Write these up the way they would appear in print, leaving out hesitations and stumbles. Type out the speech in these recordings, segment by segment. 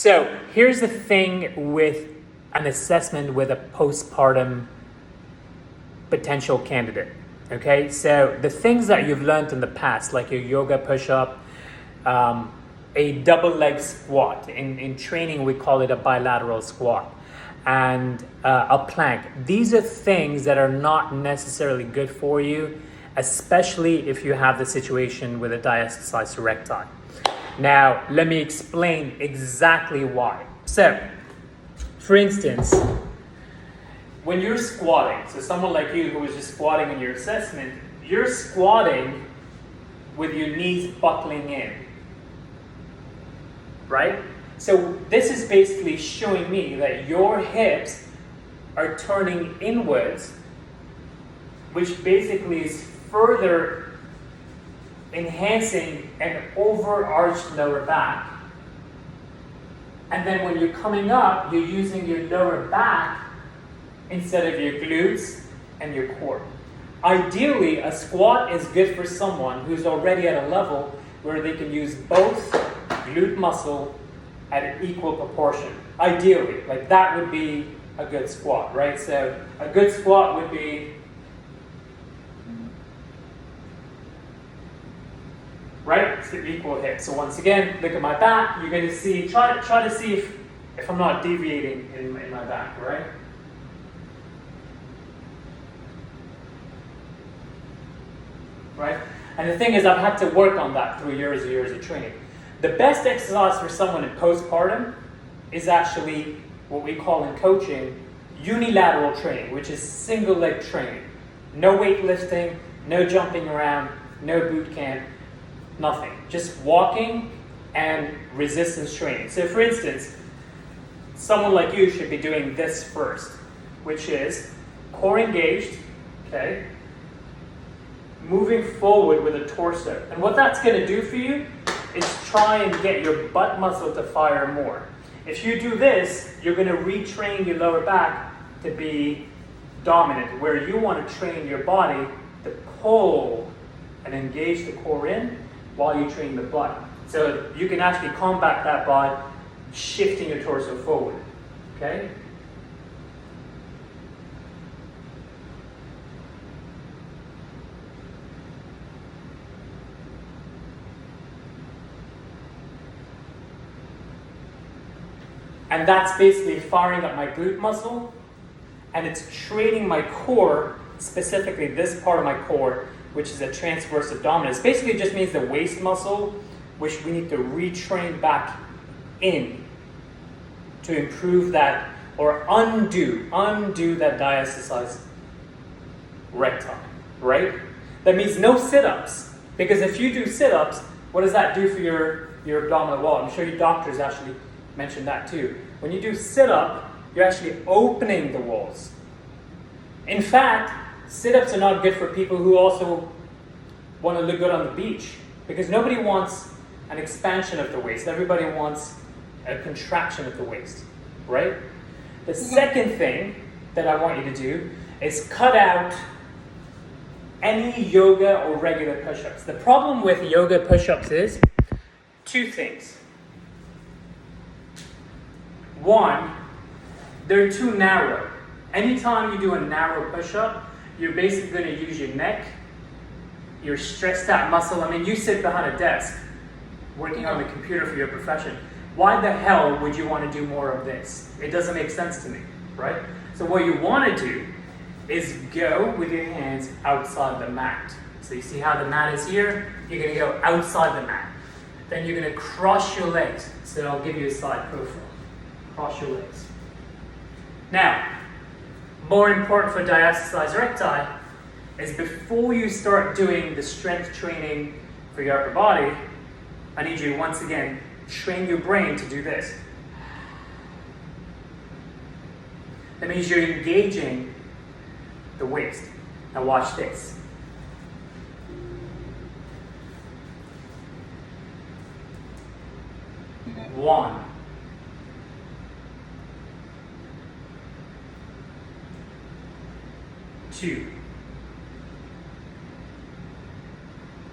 So here's the thing with an assessment with a postpartum potential candidate. Okay, so the things that you've learned in the past, like your yoga push-up, a double leg squat. In training, we call it a bilateral squat, and a plank. These are things that are not necessarily good for you, especially if you have the situation with a diastasis recti. Now, let me explain exactly why. So, for instance, when you're squatting, so someone like you who was just squatting in your assessment, you're squatting with your knees buckling in, right? So this is basically showing me that your hips are turning inwards, which basically is further enhancing an overarched lower back. And then when you're coming up, you're using your lower back instead of your glutes and your core. Ideally, a squat is good for someone who's already at a level where they can use both glute muscle at an equal proportion. Ideally, like that would be a good squat, right? So a good squat would be, right? It's the equal hip. So once again, look at my back. You're going to see, try to see if I'm not deviating in my back, right? Right? And the thing is, I've had to work on that through years and years of training. The best exercise for someone in postpartum is actually what we call in coaching unilateral training, which is single leg training. No weightlifting, no jumping around, no boot camp, nothing. Just walking and resistance training. So for instance, someone like you should be doing this first, which is core engaged, okay? Moving forward with a torso. And what that's going to do for you is try and get your butt muscle to fire more. If you do this, you're going to retrain your lower back to be dominant, where you want to train your body to pull and engage the core in while you train the butt. So you can actually combat that by shifting your torso forward. Okay? And that's basically firing up my glute muscle, and it's training my core, specifically this part of my core, which is a transverse abdominis. Basically, it just means the waist muscle, which we need to retrain back in to improve that, or undo that diastasis recti, right? That means no sit-ups, because if you do sit-ups, what does that do for your abdominal wall? I'm sure you doctors actually mentioned that too. When you do sit-up, you're actually opening the walls. In fact, sit-ups are not good for people who also want to look good on the beach, because nobody wants an expansion of the waist. Everybody wants a contraction of the waist, right? The second thing that I want you to do is cut out any yoga or regular push-ups. The problem with yoga push-ups is two things. One, they're too narrow. Anytime you do a narrow push-up, you're basically going to use your neck, your stressed out muscle. I mean, you sit behind a desk working on the computer for your profession. Why the hell would you want to do more of this? It doesn't make sense to me, right? So what you want to do is go with your hands outside the mat. So you see how the mat is here? You're going to go outside the mat. Then you're going to cross your legs. So I'll give you a side profile. Cross your legs. Now, more important for diastasis recti is before you start doing the strength training for your upper body, I need you to once again train your brain to do this. That means you're engaging the waist. Now watch this. One. 2.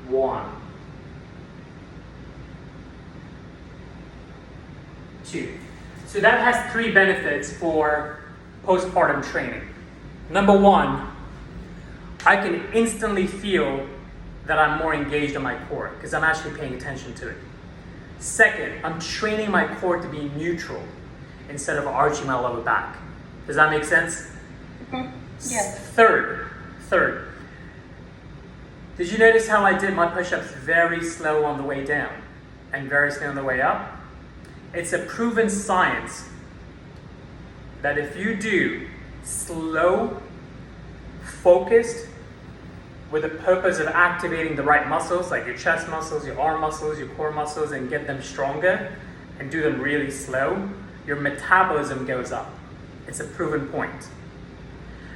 1. 2. So that has 3 benefits for postpartum training. Number 1, I can instantly feel that I'm more engaged in my core because I'm actually paying attention to it. Second, I'm training my core to be neutral instead of arching my lower back. Does that make sense? Mm-hmm. Yes. Third, did you notice how I did my push-ups very slow on the way down and very slow on the way up? It's a proven science that if you do slow, focused, with the purpose of activating the right muscles, like your chest muscles, your arm muscles, your core muscles, and get them stronger, and do them really slow, your metabolism goes up. It's a proven point.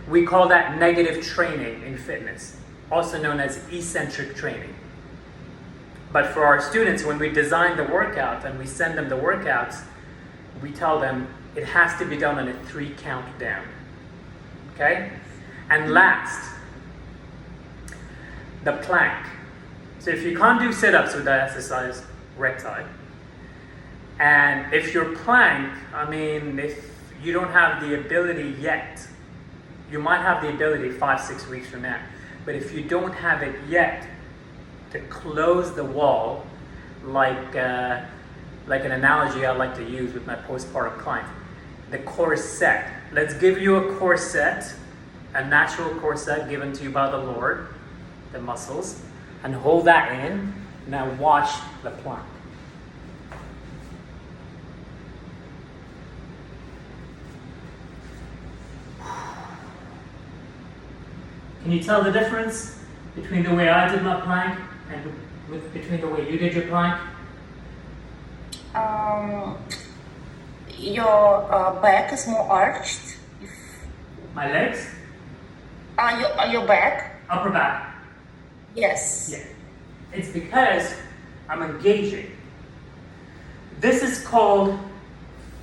We call that negative training in fitness, also known as eccentric training. But for our students, when we design the workout and we send them the workouts, we tell them it has to be done on a 3 count down. Okay? And last, the plank. So if you can't do sit-ups with diastasis recti, and if your plank, if you don't have the ability yet, you might have the ability 5-6 weeks from now, but if you don't have it yet, to close the wall, like an analogy I like to use with my postpartum clients, the corset. Let's give you a corset, a natural corset given to you by the Lord, the muscles, and hold that in. Now watch the plank. Can you tell the difference between the way I did my plank and between the way you did your plank? Your back is more arched. My legs? Your back? Upper back. Yes. Yeah. It's because I'm engaging. This is called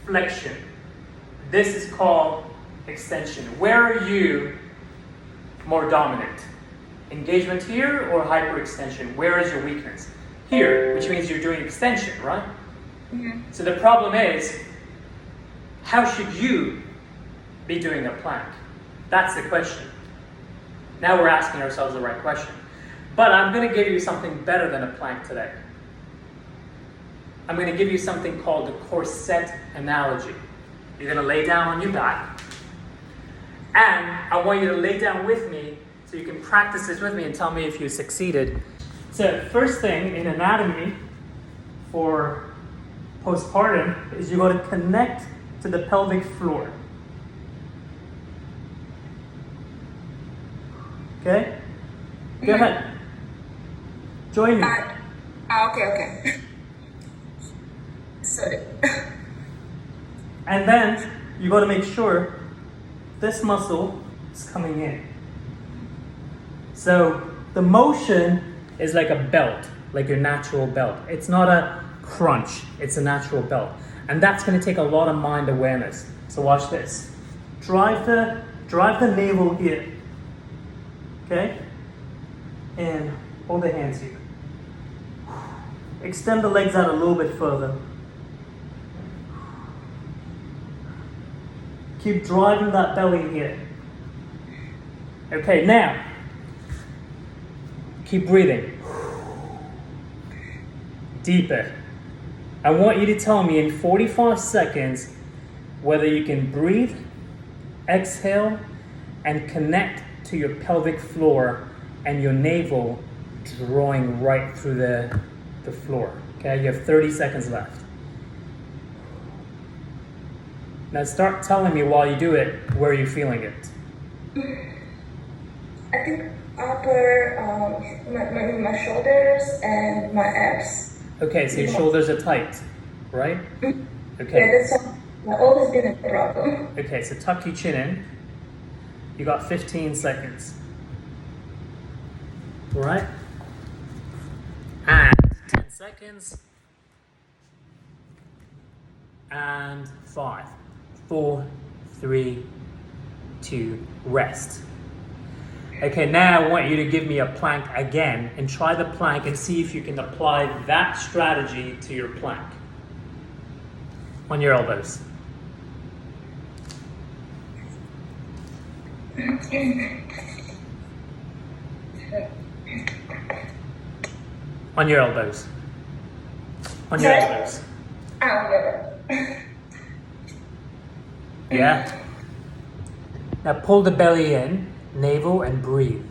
flexion. This is called extension. Where are you more dominant? Engagement here or hyperextension? Where is your weakness? Here, which means you're doing extension, right? Mm-hmm. So the problem is, how should you be doing a plank? That's the question. Now we're asking ourselves the right question. But I'm going to give you something better than a plank today. I'm going to give you something called the corset analogy. You're going to lay down on your back. And I want you to lay down with me so you can practice this with me and tell me if you succeeded. So first thing in anatomy for postpartum is you're going to connect to the pelvic floor. Okay? Go ahead. Join me. Okay. Sorry. And then you got to make sure this muscle is coming in. So the motion is like a belt, like your natural belt. It's not a crunch, it's a natural belt. And that's going to take a lot of mind awareness. So watch this. Drive the navel here. Okay? And hold the hands here. Extend the legs out a little bit further. Keep driving that belly here. Okay, now, keep breathing. Deeper. I want you to tell me in 45 seconds whether you can breathe, exhale, and connect to your pelvic floor and your navel drawing right through the floor. Okay, you have 30 seconds left. Now start telling me while you do it, where you're feeling it. I think upper, my shoulders and my abs. Okay, so your shoulders are tight, right? Okay. Yeah, that's always been a problem. Okay, so tuck your chin in. You got 15 seconds. All right? And 10 seconds. And 5, 4, 3, 2, rest. Okay, now I want you to give me a plank again and try the plank and see if you can apply that strategy to your plank. On your elbows. On your elbows. On your Sorry? elbows. Yeah. Yeah? Now pull the belly in, navel, and breathe.